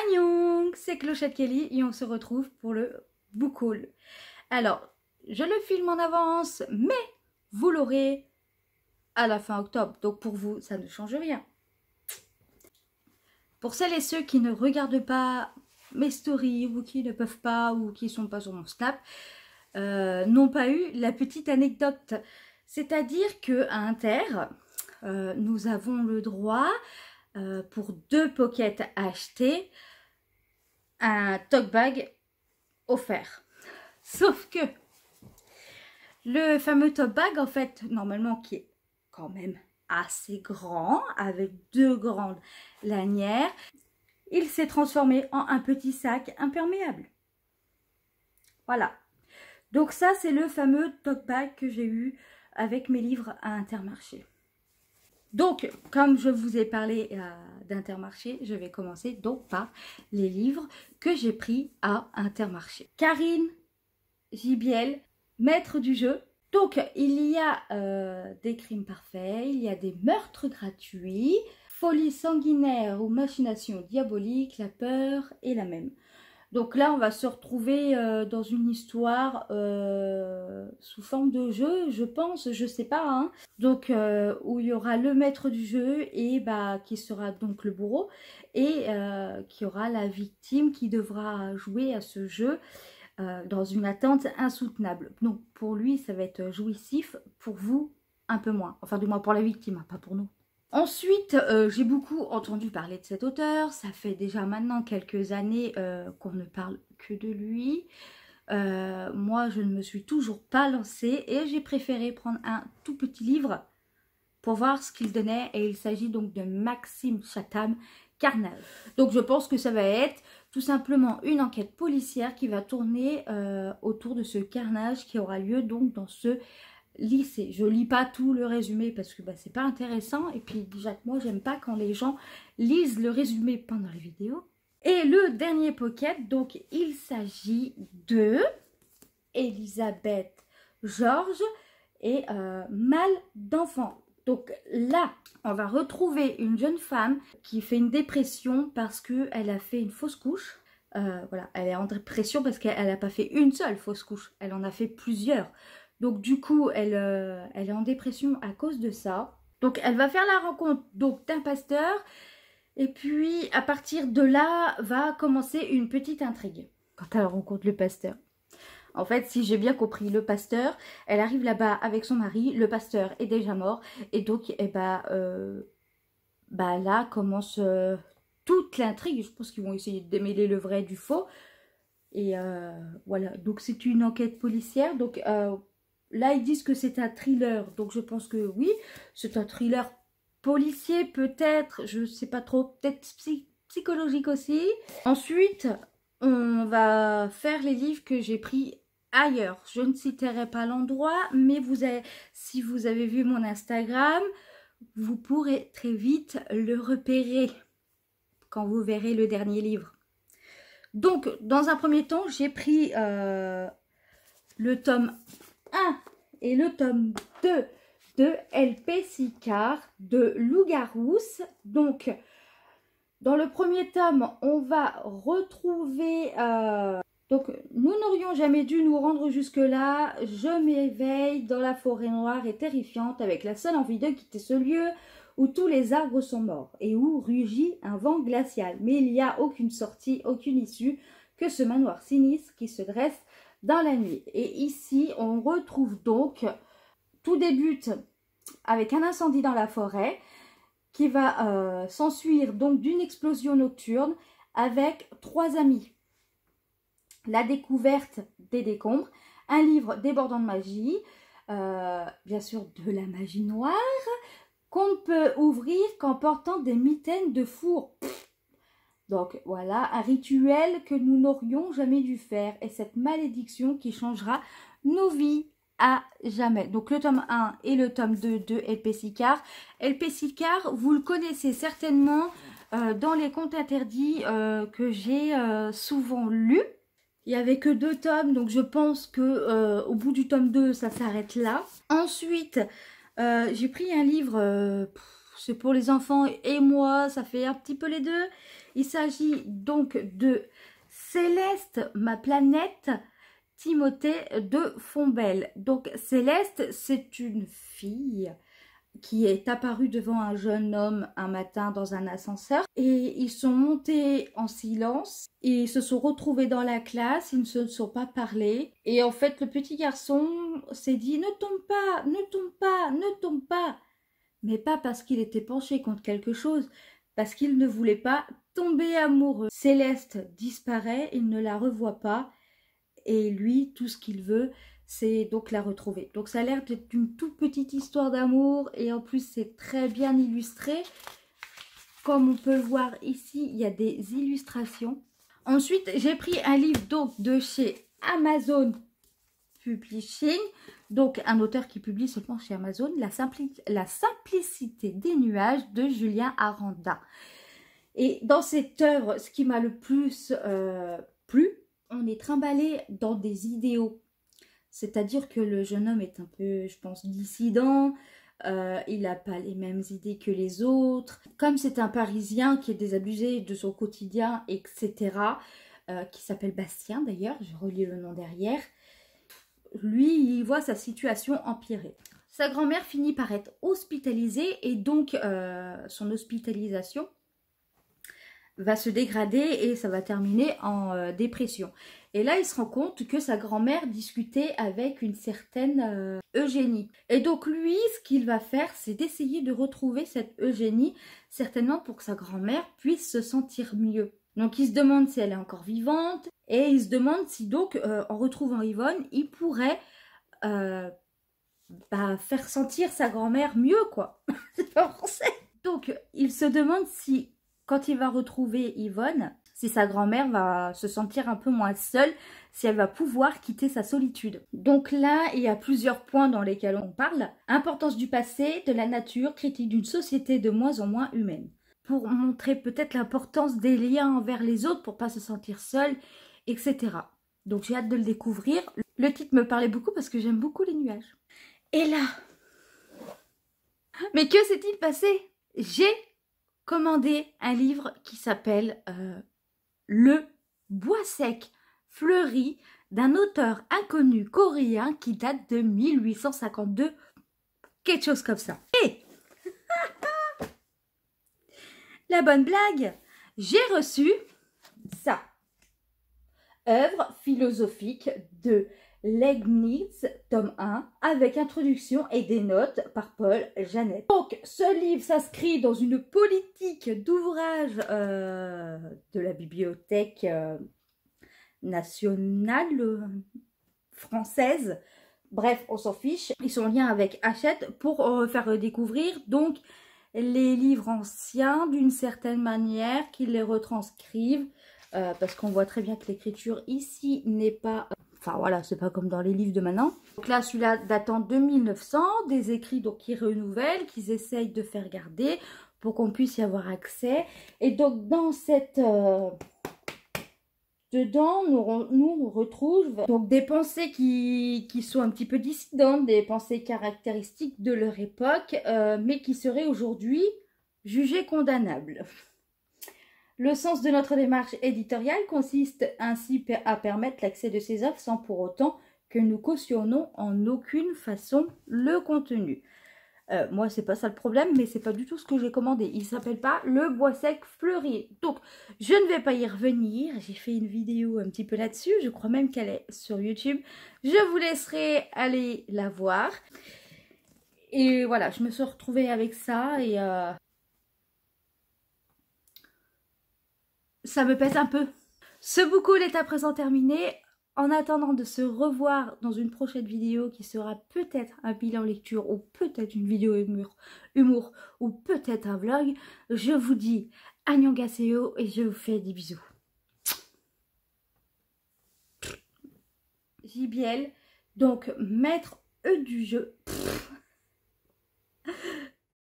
Annyeong, c'est Clochette Kelly et on se retrouve pour le book haul. Alors, je le filme en avance, mais vous l'aurez à la fin octobre. Donc pour vous, ça ne change rien. Pour celles et ceux qui ne regardent pas mes stories ou qui ne peuvent pas ou qui ne sont pas sur mon Snap, n'ont pas eu la petite anecdote. C'est-à-dire qu'à Inter, nous avons le droit, pour 2 pockets achetés, un tote bag offert. Sauf que le fameux tote bag, en fait, normalement, qui est quand même assez grand, avec 2 grandes lanières, il s'est transformé en un petit sac imperméable. Voilà. Donc ça, c'est le fameux tote bag que j'ai eu avec mes livres à Intermarché. Donc, comme je vous ai parlé d'Intermarché, je vais commencer donc par les livres que j'ai pris à Intermarché. Karine Gibiel, maître du jeu. Donc, il y a des crimes parfaits, il y a des meurtres gratuits, folie sanguinaire ou machination diabolique, la peur est la même. Donc là, on va se retrouver dans une histoire sous forme de jeu, je pense, je sais pas. Hein. Donc, où il y aura le maître du jeu et qui sera donc le bourreau et qui aura la victime qui devra jouer à ce jeu dans une attente insoutenable. Donc, pour lui, ça va être jouissif, pour vous, un peu moins. Enfin, du moins pour la victime, hein, pas pour nous. Ensuite, j'ai beaucoup entendu parler de cet auteur. Ça fait déjà maintenant quelques années qu'on ne parle que de lui. Moi, je ne me suis toujours pas lancée et j'ai préféré prendre un tout petit livre pour voir ce qu'il donnait. Et il s'agit donc de Maxime Chatham, Carnage. Donc, je pense que ça va être tout simplement une enquête policière qui va tourner autour de ce carnage qui aura lieu donc dans ce lycée. Je lis pas tout le résumé parce que c'est pas intéressant et puis déjà que moi j'aime pas quand les gens lisent le résumé pendant les vidéos. Et le dernier pocket, donc il s'agit de Elisabeth Georges et Mal d'enfant. Donc là, on va retrouver une jeune femme qui fait une dépression parce qu'elle a fait une fausse couche. Voilà, elle est en dépression parce qu'elle n'a pas fait une seule fausse couche, elle en a fait plusieurs. Donc du coup, elle est en dépression à cause de ça. Donc elle va faire la rencontre d'un pasteur. Et puis à partir de là, va commencer une petite intrigue. Quand elle rencontre le pasteur. En fait, si j'ai bien compris, le pasteur, elle arrive là-bas avec son mari. Le pasteur est déjà mort. Et donc, là commence toute l'intrigue. Je pense qu'ils vont essayer de démêler le vrai du faux. Et voilà, donc c'est une enquête policière. Donc là, ils disent que c'est un thriller, donc je pense que oui, c'est un thriller policier peut-être, je sais pas trop, peut-être psychologique aussi. Ensuite, on va faire les livres que j'ai pris ailleurs. Je ne citerai pas l'endroit, mais si vous avez vu mon Instagram, vous pourrez très vite le repérer quand vous verrez le dernier livre. Donc, dans un premier temps, j'ai pris le tome 1 et le tome 2 de L.P. Sicard de Loup-Garousse. Donc, dans le premier tome, on va retrouver... donc, nous n'aurions jamais dû nous rendre jusque-là. Je m'éveille dans la forêt noire et terrifiante avec la seule envie de quitter ce lieu où tous les arbres sont morts et où rugit un vent glacial. Mais il n'y a aucune sortie, aucune issue que ce manoir sinistre qui se dresse dans la nuit. Et ici, on retrouve donc, tout débute avec un incendie dans la forêt qui va s'ensuivre donc d'une explosion nocturne avec 3 amis. La découverte des décombres, un livre débordant de magie, bien sûr de la magie noire, qu'on ne peut ouvrir qu'en portant des mitaines de four. Donc voilà, un rituel que nous n'aurions jamais dû faire. Et cette malédiction qui changera nos vies à jamais. Donc le tome 1 et le tome 2 de L.P. Sicard. L.P. Sicard, vous le connaissez certainement dans les contes interdits que j'ai souvent lus. Il n'y avait que 2 tomes, donc je pense que au bout du tome 2, ça s'arrête là. Ensuite, j'ai pris un livre, c'est pour les enfants et moi, ça fait un petit peu les deux. Il s'agit donc de Céleste, ma planète, Timothée de Fombelle. Donc Céleste, c'est une fille qui est apparue devant un jeune homme un matin dans un ascenseur et ils sont montés en silence et ils se sont retrouvés dans la classe, ils ne se sont pas parlé et en fait le petit garçon s'est dit ne tombe pas, ne tombe pas, ne tombe pas, mais pas parce qu'il était penché contre quelque chose, parce qu'il ne voulait pas tomber amoureux. Céleste disparaît, il ne la revoit pas et lui tout ce qu'il veut c'est donc la retrouver. Donc ça a l'air d'être une toute petite histoire d'amour et en plus c'est très bien illustré. Comme on peut le voir ici, il y a des illustrations. Ensuite, j'ai pris un livre donc de chez Amazon Publishing. Donc un auteur qui publie seulement chez Amazon, La simplicité des nuages de Julien Aranda. Et dans cette œuvre, ce qui m'a le plus plu, on est trimballé dans des idéaux. C'est-à-dire que le jeune homme est un peu, je pense, dissident, il n'a pas les mêmes idées que les autres. Comme c'est un Parisien qui est désabusé de son quotidien, etc., qui s'appelle Bastien d'ailleurs, je relis le nom derrière, lui, il voit sa situation empirer. Sa grand-mère finit par être hospitalisée et donc son hospitalisation va se dégrader et ça va terminer en dépression. Et là, il se rend compte que sa grand-mère discutait avec une certaine Eugénie. Et donc lui, ce qu'il va faire, c'est d'essayer de retrouver cette Eugénie, certainement pour que sa grand-mère puisse se sentir mieux. Donc il se demande si elle est encore vivante et il se demande si donc, en retrouvant Yvonne, il pourrait faire sentir sa grand-mère mieux, quoi. C'est pas français. Donc il se demande si, quand il va retrouver Yvonne, si sa grand-mère va se sentir un peu moins seule, si elle va pouvoir quitter sa solitude. Donc là, il y a plusieurs points dans lesquels on parle. Importance du passé, de la nature, critique d'une société de moins en moins humaine. Pour montrer peut-être l'importance des liens envers les autres, pour pas se sentir seule, etc. Donc j'ai hâte de le découvrir. Le titre me parlait beaucoup parce que j'aime beaucoup les nuages. Et là, mais que s'est-il passé? J'ai commandé un livre qui s'appelle Le bois sec fleuri d'un auteur inconnu coréen qui date de 1852, quelque chose comme ça. Et la bonne blague, j'ai reçu ça. Œuvre philosophique de Leibniz, tome 1, avec introduction et des notes par Paul Jeannette. Donc, ce livre s'inscrit dans une politique d'ouvrage de la Bibliothèque nationale française. Bref, on s'en fiche. Ils sont en lien avec Hachette pour faire découvrir donc les livres anciens d'une certaine manière, qu'ils les retranscrivent. Parce qu'on voit très bien que l'écriture ici n'est pas... Enfin voilà, c'est pas comme dans les livres de maintenant. Donc là, celui-là datant de 1900, des écrits donc qui renouvellent, qu'ils essayent de faire garder pour qu'on puisse y avoir accès. Et donc dans cette... dedans, on retrouve donc des pensées qui sont un petit peu dissidentes, des pensées caractéristiques de leur époque, mais qui seraient aujourd'hui jugées condamnables. Le sens de notre démarche éditoriale consiste ainsi à permettre l'accès de ces œuvres sans pour autant que nous cautionnons en aucune façon le contenu. Moi, c'est pas ça le problème, mais c'est pas du tout ce que j'ai commandé. Il s'appelle pas Le bois sec fleuri. Donc, je ne vais pas y revenir. J'ai fait une vidéo un petit peu là-dessus. Je crois même qu'elle est sur YouTube. Je vous laisserai aller la voir. Et voilà, je me suis retrouvée avec ça et... ça me pèse un peu. Ce bouquin est à présent terminé. En attendant de se revoir dans une prochaine vidéo qui sera peut-être un bilan lecture ou peut-être une vidéo humour ou peut-être un vlog, je vous dis annyeonghaseyo et je vous fais des bisous. JBL, donc maître du jeu.